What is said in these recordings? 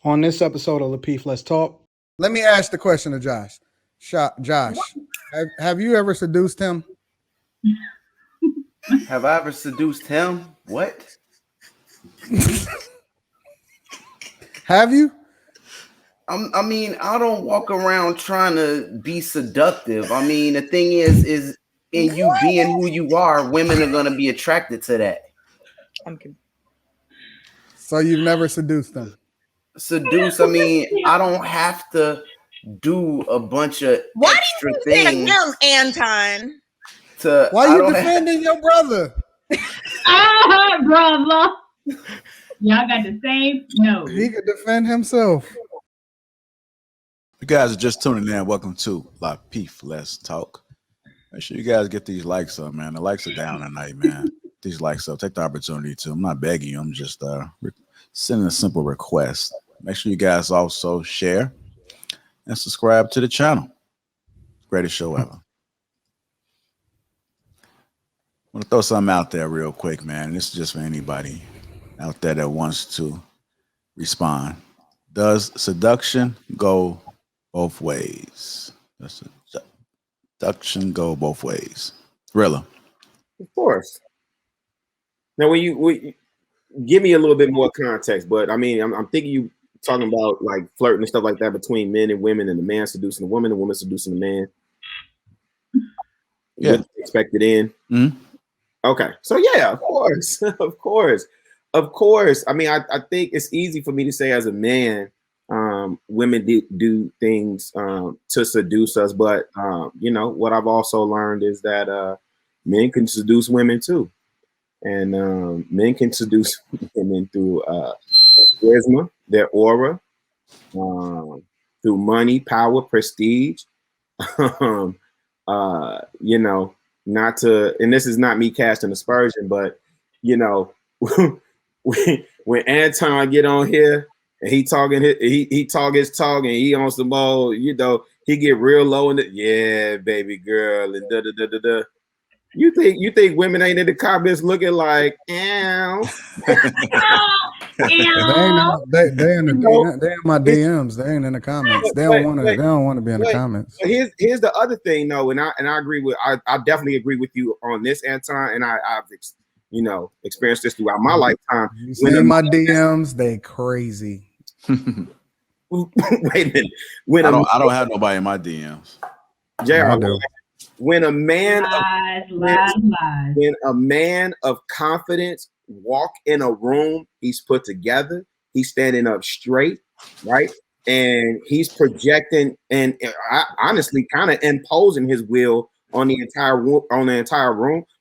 On this episode of Lapeef, Let's Talk. Let me ask the question to Josh. Josh, have you ever seduced him? Have I ever seduced him? What? Have you? I mean, I don't walk around trying to be seductive. I mean, the thing is in you being who you are, women are going to be attracted to that. So you've never seduced them? Seduce, I mean, I don't have to do a bunch of extra things. Him, Anton? Why are you defending your brother? Brother. Y'all got the same nose. He could defend himself. You guys are just tuning in. Welcome to Lapeef, Let's Talk. Make sure you guys get these likes up, man. The likes are down tonight, man. These likes up. Take the opportunity to. I'm not begging you. I'm just sending a simple request. Make sure you guys also share and subscribe to the channel. Greatest show ever. I want to throw something out there real quick, man. This is just for anybody out there that wants to respond. Does seduction go both ways? Does seduction go both ways? Rilla. Of course. Now, when you give me a little bit more context, but I mean, I'm thinking you talking about like flirting and stuff like that between men and women, and the man seducing the woman seducing the man. Yeah. Expected in. Mm-hmm. Okay. So yeah, of course. Of course. I mean, I think it's easy for me to say as a man, women do things to seduce us, but you know, what I've also learned is that men can seduce women too. And men can seduce women through charisma, their aura, through money, power, prestige. You know, not to, and this is not me casting aspersion, but you know, when Anton get on here and he talking his talk and he on some old, you know, he get real low in the yeah, baby girl, and da da da da da. You think women ain't in the comments looking like, ow? They in my DMs. They ain't in the comments. They don't want to be in the comments. Here's the other thing, though, and I agree with I definitely agree with you on this, Anton, and I've you know experienced this throughout my lifetime. You see in my DMs, they crazy. Wait a minute. When I don't have nobody in my DMs. Jared, when a man of confidence walk in a room, he's put together, he's standing up straight, right? And he's projecting and honestly kind of imposing his will on the entire room.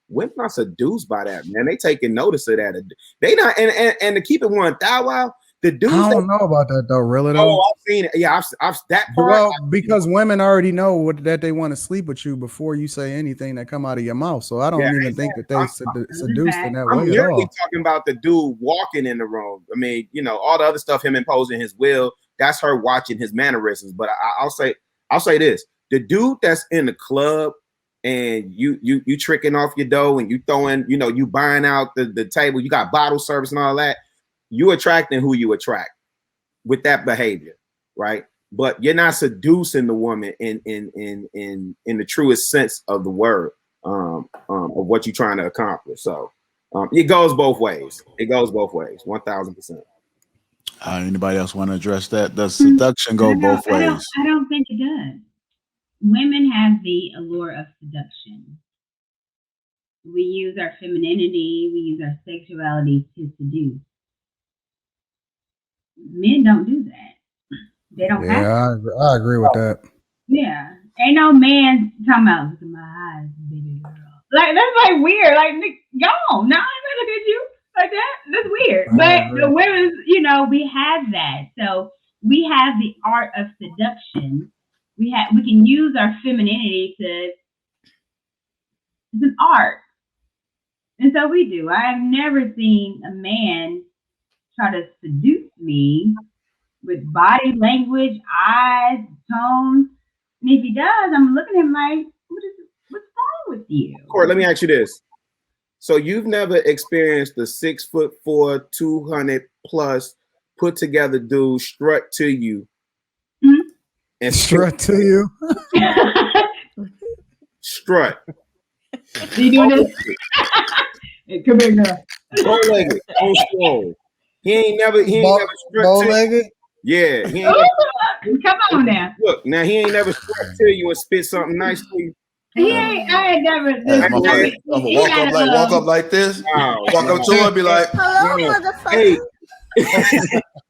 Women are seduced by that, man. They taking notice of that. They not and to keep it 1,000. The dudes I don't know about that though, really though. Oh, I've seen it. Yeah, I've that part. Well, because women already know that they want to sleep with you before you say anything that come out of your mouth. So I don't even think that they seduced in that way I'm at all. literally talking about the dude walking in the room. I mean, you know, all the other stuff, him imposing his will, that's her watching his mannerisms. But I'll say this: the dude that's in the club and you tricking off your dough and you throwing, you know, you buying out the table, you got bottle service and all that. You attracting who you attract with that behavior, right? But you're not seducing the woman in the truest sense of the word of what you're trying to accomplish. So it goes both ways. It goes both ways, 1,000%. Anybody else want to address that? Does seduction go both ways? I don't think it does. Women have the allure of seduction. We use our femininity, we use our sexuality to seduce. Men don't do that. They don't have to. I agree with that. Yeah. Ain't no man talking about, look at my eyes, baby girl. Like, that's like weird. Like, go on. No, I'm not looking at you like that. That's weird. But the women, you know, we have that. So we have the art of seduction. We can use our femininity it's an art. And so we do. I have never seen a man try to seduce me with body language, eyes, tones. And if he does, I'm looking at him like, what's wrong with you? Court, let me ask you this. So you've never experienced the 6'4", 200+ put together dude strut to you and Strut to you. strut. You doing this? Hey, come here, girl. Bow-legged, on stroll. He ain't never strut to you. Bow-legged. Yeah, he ain't Come on now. look, now he ain't never strut to you and spit something nice to you. He ain't. I ain't never. I'm gonna walk up like this. Wow. Walk up to her and be like, Hello, motherfucker. Hey.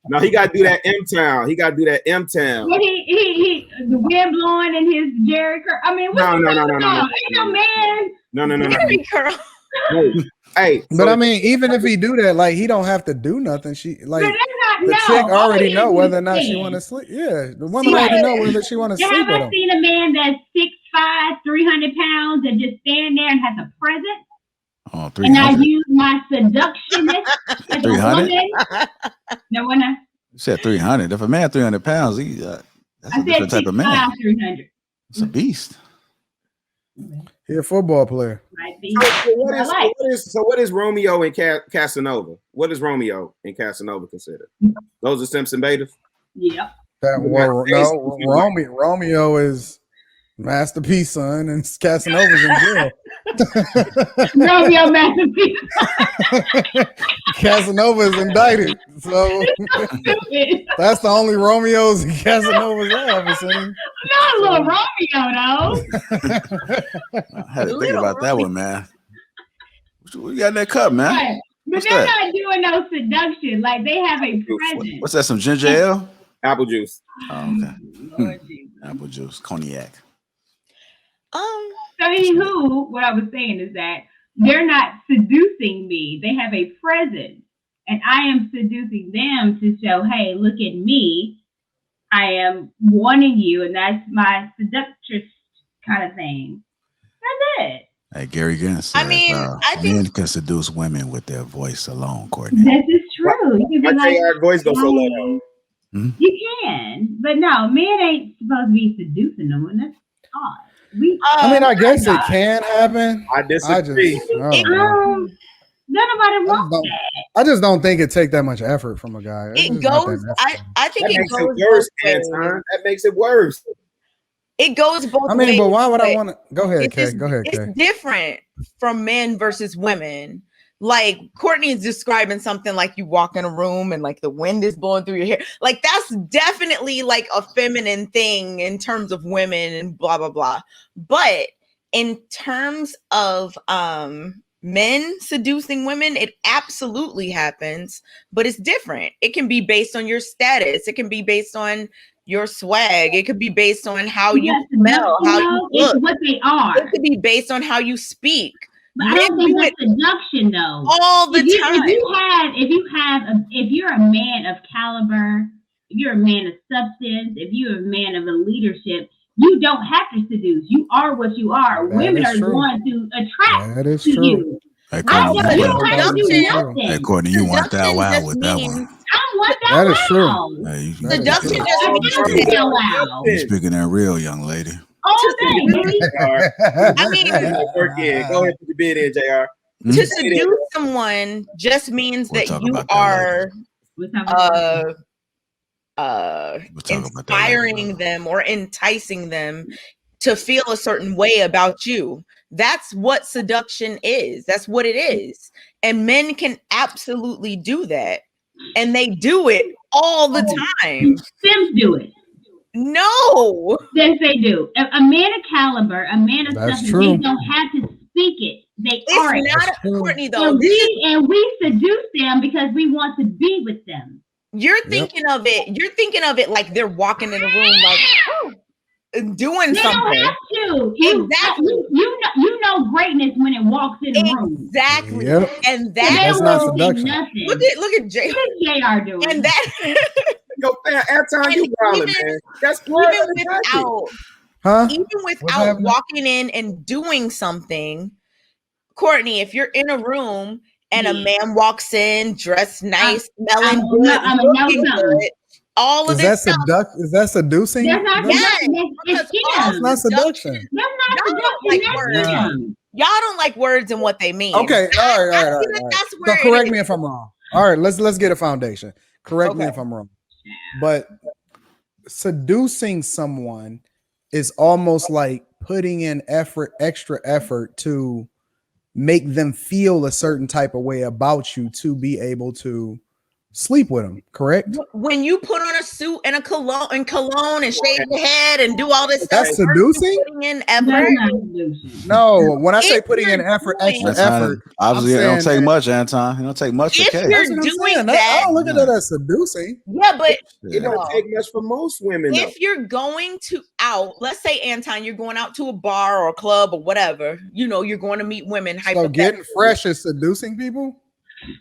No, he gotta do that M-Town. He gotta do that M-Town. Well, he the wind blowing in his Jerry curl. I mean, what No. Ain't no man. No. Jerry curl. Hey, But I mean, even if he do that, like he don't have to do nothing. She like But that's not, the chick already know whether or not she want want to sleep. Yeah, the woman already know whether she want to sleep Have with I him. seen a man that's 6'5", 300 pounds and just stand there and has a presence? oh, And I 300. use my seductionist as a 300? woman. No one. You said 300. If a man 300 pounds, that's a I said different type of man. 6'5", 300. It's a beast. He a football player. Might be. So what is Romeo and Casanova? What is Romeo and Casanova considered? Those are Simpson betas? Yep. Romeo is Master P son, and Casanova's in jail. Romeo masterpiece. Casanova is indicted, so that's the only Romeos and Casanovas I ever seen. Not a little Romeo though. I had to think about that one, man. What you got in that cup, man? Right. But What's they're that? not doing no seduction. Like they have a presence. What's that? Some ginger ale? Apple juice. Oh, okay. Lord Jesus. Apple juice, cognac. So anywho, what I was saying is that they're not seducing me. They have a presence. And I am seducing them to show, hey, look at me. I am wanting you, and that's my seductress kind of thing. That's it. Hey, Gary Gant says, I mean, I think men can seduce women with their voice alone, Courtney. This is true. You can be My like, JR voice goes so low. you can, but no, men ain't supposed to be seducing no one. That's odd. I mean, I guess it can happen. I disagree. I don't know. Nobody wants that. I just don't think it take that much effort from a guy. it goes. I think That it makes goes it both worse, ways. Anton. That makes it worse. It goes both I mean, ways. but why would I but want to? Go ahead, it's Kay. just- Go ahead, It's Kay. different from men versus women. Like Courtney is describing something like you walk in a room and like the wind is blowing through your hair. Like that's definitely like a feminine thing in terms of women and blah blah blah. But in terms of men seducing women, it absolutely happens, but it's different. It can be based on your status. It can be based on your swag. It could be based on how you smell, how you look. It's what they are. It could be based on how you speak. But I don't Men think do that's it seduction though. all the time. If you're a man of caliber, if you're a man of substance, if you're a man of a leadership, you don't have to seduce. You are what you are. That Women is are true. going to attract That is to true. you. Hey, I Courtney, don't, you don't That have to is do true. nothing. hey, Courtney, you want that Seduction wow just with that means- one. I want that. That is true. wow. Hey, you Seduction true. just I means want that- that wow. you speaking that real, young lady. All day, baby. I mean, Work in. Go ahead, put your bid in, JR. to seduce someone just means We'll that talk you about that are later. We're talking We'll talk about that inspiring later. them or enticing them to feel a certain way about you. That's what seduction is. That's what it is. And men can absolutely do that. And they do it all the time. Sims do it. No. Yes, they do. A man of caliber, a man of That's substance, true. they don't have to speak it. They are it. It's not That's true. Courtney though. And we seduce them because we want to be with them. You're thinking of it like they're walking in a room like doing They something. don't have to. Exactly. You know greatness when it walks in the room. Exactly. Yep. And They That's that not won't say seduction. nothing. look at Jay. What is JR doing? And that Yo, fam, Anton, you And wildin', even- man. That's part even of the tactic. without Huh? even What's without happening? walking in and doing something, Courtney, if you're in a room and a Yeah. man walks in dressed nice, smelling I'm good, a know looking something. good, all of Is this that stuff. Is that seducing? That's not That's seduction. It's Because him. not seduction. That's not Y'all don't seduction. like That's words. him. Y'all don't like words and what they mean. Okay, all right. I see that that's So where correct it me is. if I'm wrong. All right, let's get a foundation. Correct me if I'm wrong. But seducing someone is almost like putting in extra effort to make them feel a certain type of way about you to be able to sleep with them, correct? When you put on a suit and a cologne and shave your head and do all this That's stuff, seducing? putting in effort. No, when I say If putting in you're effort, extra doing- effort, Obviously, it don't saying take that- much, Anton. It don't take much to If catch. you're That's what I'm doing saying. that, I don't look at that as seducing. yeah, but It don't take much for most women. Though. if you're going to out, let's say, Anton, you're going out to a bar or a club or whatever, you know, you're going to meet women. So getting fresh is seducing people?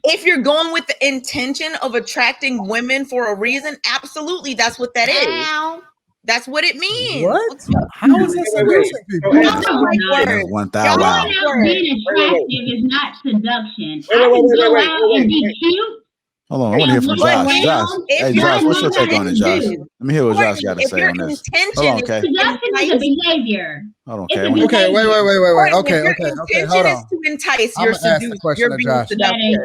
If you're going with the intention of attracting women for a reason, absolutely, that's what that is. That's what it means. What? How is that seducing people? Y'all don't like words. 1,000. Wow. Going out being attractive is not seduction. Wait, I wait, can wait, go wait, out wait, and be wait. cute. Hold on, I want to hear from But Josh. now, Josh, if hey you're Josh, what's your doing take on it, Josh? that- Let me hear what Josh got to if say your on this. intention Hold on, is okay. Seduction is a behavior. Hold on, It's okay. a When you- Okay, wait. Courtney, Okay, if your okay, intention hold is on. to entice, I'ma you're ask the seduced. question You're to being Josh. seductive.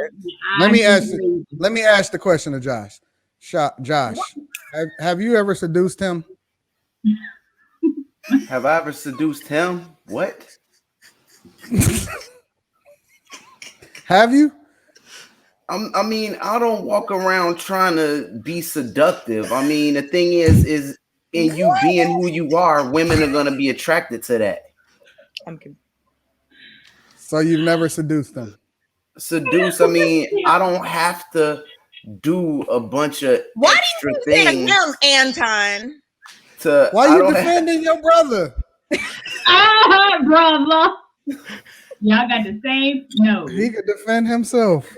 Let me ask the question to Josh. Josh, have you ever seduced him? Have I ever seduced him? What? Have you? I mean, I don't walk around trying to be seductive. I mean, the thing is in you being who you are, women are gonna be attracted to that. So you've never seduced them? Seduce. I mean, I don't have to do a bunch of Why extra do you think things him, Anton? to. Why I you don't defending your brother? Brother. Y'all got the same? No. He could defend himself.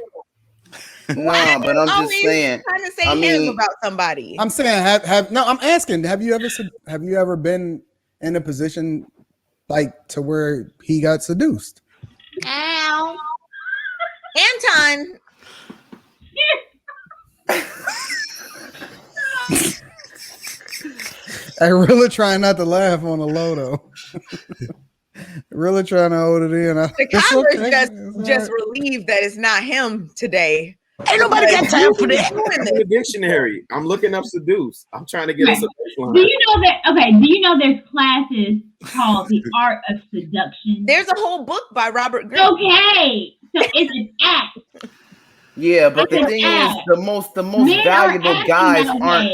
No, but I'm just saying. Trying to say I him mean, about somebody. I'm saying I'm asking, have you ever been in a position like to where he got seduced? Ow. Anton. I really trying not to laugh on the low though. Really trying to hold it in. The It's Congress okay. just relieved that it's not him today. Ain't nobody got time for that. I'm in the dictionary. I'm looking up seduce. I'm trying to get us a baseline. Do you know that? Okay. Do you know there's classes called the art of seduction? There's a whole book by Robert Greene. Okay. So it's an act. yeah, but the It's an thing is, act. the most Men are valuable acting guys that aren't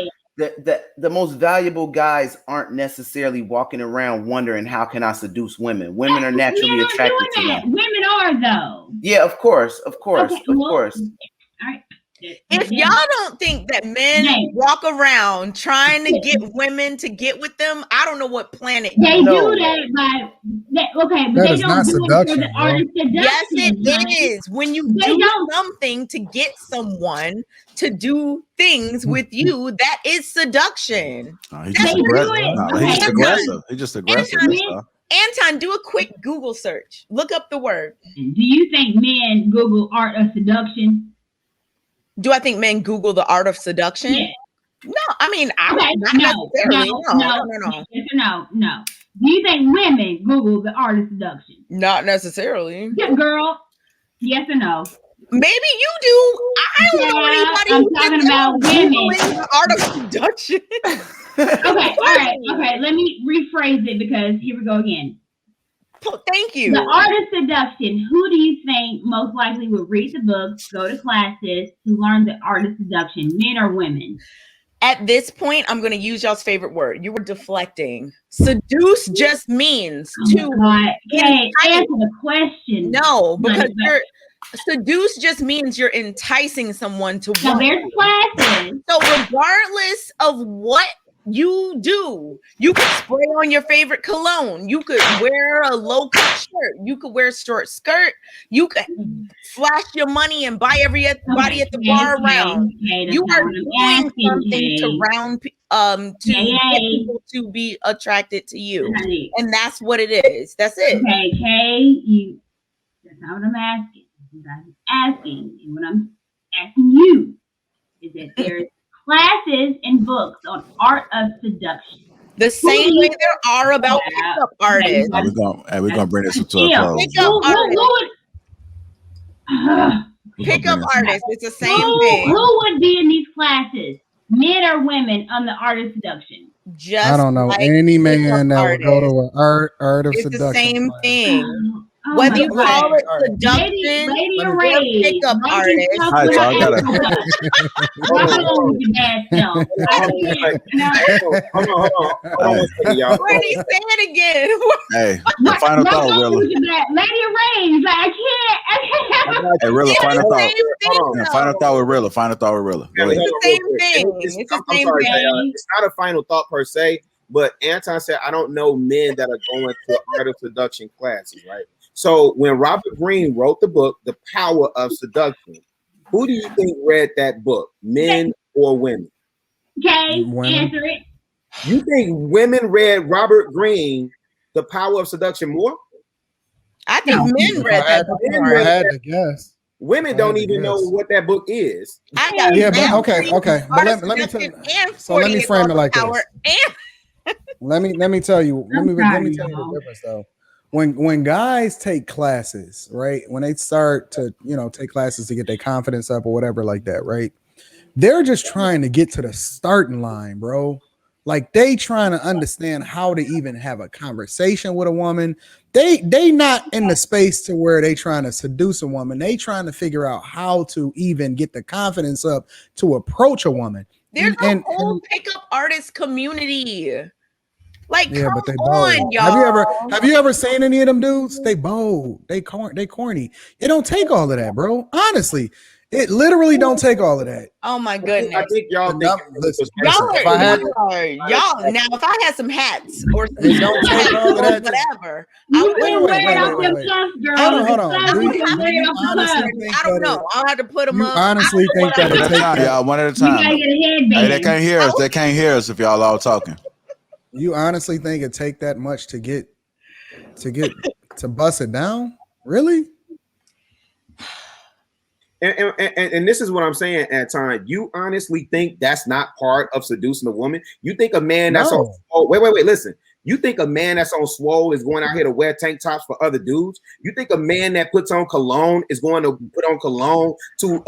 way. the most valuable guys aren't necessarily walking around wondering how can I seduce women. Women are naturally Men are attracted to doing that. them. Women are though. Yeah, of course, of course, Okay, of well, course. All right. If y'all don't think that men Right. walk around trying to get women to get with them, I don't know what planet. They No. do that by okay, but That they is don't not do it for seduction, the art of seduction. Yes, it honey. is. When you They do don't. something to get someone to do things with you, that is seduction. No, he's just They do aggressive. it. No, he's just Okay. aggressive. He's just aggressive. That's Anton, all. Anton, do a quick Google search. Look up the word. Do you think men Google art of seduction? Do I think men Google the art of seduction? Yeah. No, I mean, I Okay. not No. necessarily. No. No. Yes or no? No. Do you think women Google the art of seduction? Not necessarily. Yeah, girl. Yes or no? Maybe you do. I don't know Yeah, anybody I'm who talking thinks about women. Googling the art of seduction. Okay. All right. Okay. Let me rephrase it because here we go again. Thank you. The art of seduction. Who do you think most likely would read the books, go to classes to learn the art of seduction? Men or women? At this point, I'm going to use y'all's favorite word. You were deflecting. Seduce just means to. God. Okay, entice. answer the question. No, because But- you're seduce just means you're enticing someone to So want there's you. classes. So regardless of what you do, you could spray on your favorite cologne, you could wear a low-cut shirt, you could wear a short skirt, you could flash your money and buy everybody at the bar around. You are doing something to get people to be attracted to you. And that's what it is. That's it. Okay, Kay, that's not what I'm asking. I'm asking, and what I'm asking you is that there's classes and books on art of seduction. The same way there are about pickup artists. We're gonna bring this to a close. Pickup artists. Pickup artists, it's the same Who thing. would be in these classes? Men or women on the art of seduction? Just I don't know like any man pickup that would go to artists. an art of It's the seduction same class. thing. Oh Whether my you God. call it All right. seduction Lady Let me- or Ray, pickup Lady artist. stuff All right, with so her I gotta- Afro butt. Rock on with the bad self. I can't. No. Hold on one second, y'all. Courtney, say it again. Hey, the final Rock thought, on Rilla. with the bad. Lady Ray, like I can't. Hey, Rilla, final It's the thought. same thing. Hold on. Yeah, final thought with Rilla. Final thought with Rilla. Go ahead. It's the same thing. It's the I'm same sorry, thing. Jay, it's not a final thought per se, but Anton said, I don't know men that are going to art of seduction classes, right? So when Robert Greene wrote the book, The Power of Seduction, who do you think read that book, men or women? Okay, Women. answer it. You think women read Robert Greene, The Power of Seduction more? I think No. men read I had, that book Men more. I read had to guess. Women I don't had to even know guess. what that book is. I got Yeah, but men okay. reading But Art let of me tell Seduction you. and So let 40 me Years frame Old it like Power this. and Let me tell you. Let me sorry, tell you y'all. the difference though. When guys take classes, right? When they start to take classes to get their confidence up or whatever like that, right? They're just trying to get to the starting line, bro. Like they trying to understand how to even have a conversation with a woman. They not in the space to where they trying to seduce a woman. They trying to figure out how to even get the confidence up to approach a woman. there's a And whole pickup artist community. Like, yeah, come but they on, bold. y'all. Have you ever seen any of them dudes? They bold. They corny. It don't take all of that, bro. Honestly, it literally don't take all of that. Oh my I goodness. think y'all The think listen, Y'all if I had y'all now if I had some hats or some It don't take hats all of or that to- whatever, You I can would wear it off wait. your cuff, girl. Hold on. The Do cuff, you can wear it off the honestly cuff. think I don't that know. I'll have to put them you up. honestly think that One it at a take time, that? y'all. One at a You gotta time. get a Hey, they headband. can't hear us. They can't hear us if y'all all talking. You honestly think it take that much to get to bust it down? Really? and this is what I'm saying, Anton. You honestly think that's not part of seducing a woman? You think a man that's on No. wait, listen. You think a man that's on swole is going out here to wear tank tops for other dudes? You think a man that puts on cologne is going to put on cologne to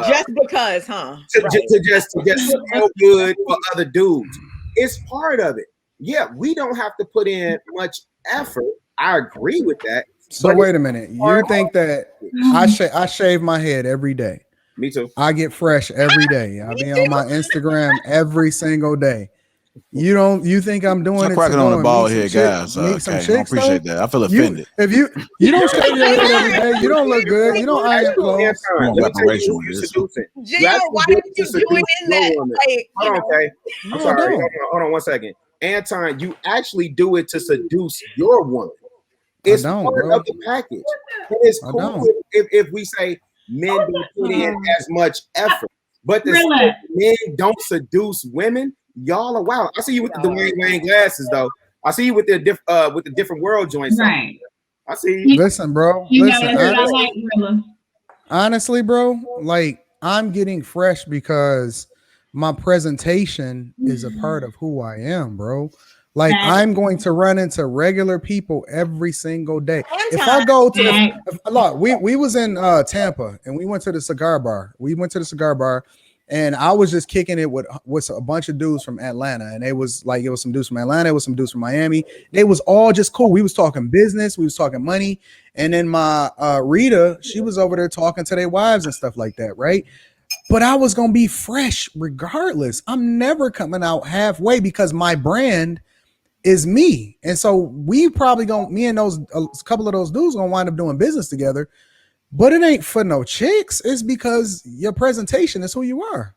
Just because, huh? to just smell good for other dudes? It's part of it. Yeah, we don't have to put in much effort. I agree with that. So But wait a minute. You think that I shave my head every day? Me too. I get fresh every day. I be on my Instagram every single day. You think I'm doing Stop it cracking to on go the and ball meet here, some guys. meet some Okay, I chicks? appreciate though? that. I feel You offended. if you don't shave your head every day, you don't look good. You don't iron your clothes. I want Let me tell you reparation who with you this. seducing. JR, You actually why do did it to you seduce join in your that? woman. Like, Hold on, okay. I'm No, I sorry. don't. Hold on 1 second. Anton, you actually do it to seduce your woman. I It's don't, part bro. of the package. And it's I cool don't. if we say men don't put in as much effort. But the Thriller. men don't seduce women, y'all are wild. I see you with the Dwayne Wayne glasses, though. I see you with the different world joints. Right. I see you. Listen, bro. You Listen, know that's what I like, Rilla. honestly, bro, like I'm getting fresh because my presentation is a part of who I am, bro. Like I'm going to run into regular people every single day. If I go to look, we was in Tampa and we went to the cigar bar. And I was just kicking it with a bunch of dudes from Atlanta. And it was some dudes from Atlanta, it was some dudes from Miami. They was all just cool. We was talking business, we was talking money. And then my Rita, she was over there talking to their wives and stuff like that, right? But I was gonna be fresh regardless. I'm never coming out halfway because my brand is me. And so we probably me and those a couple of those dudes gonna wind up doing business together. But it ain't for no chicks. It's because your presentation is who you are.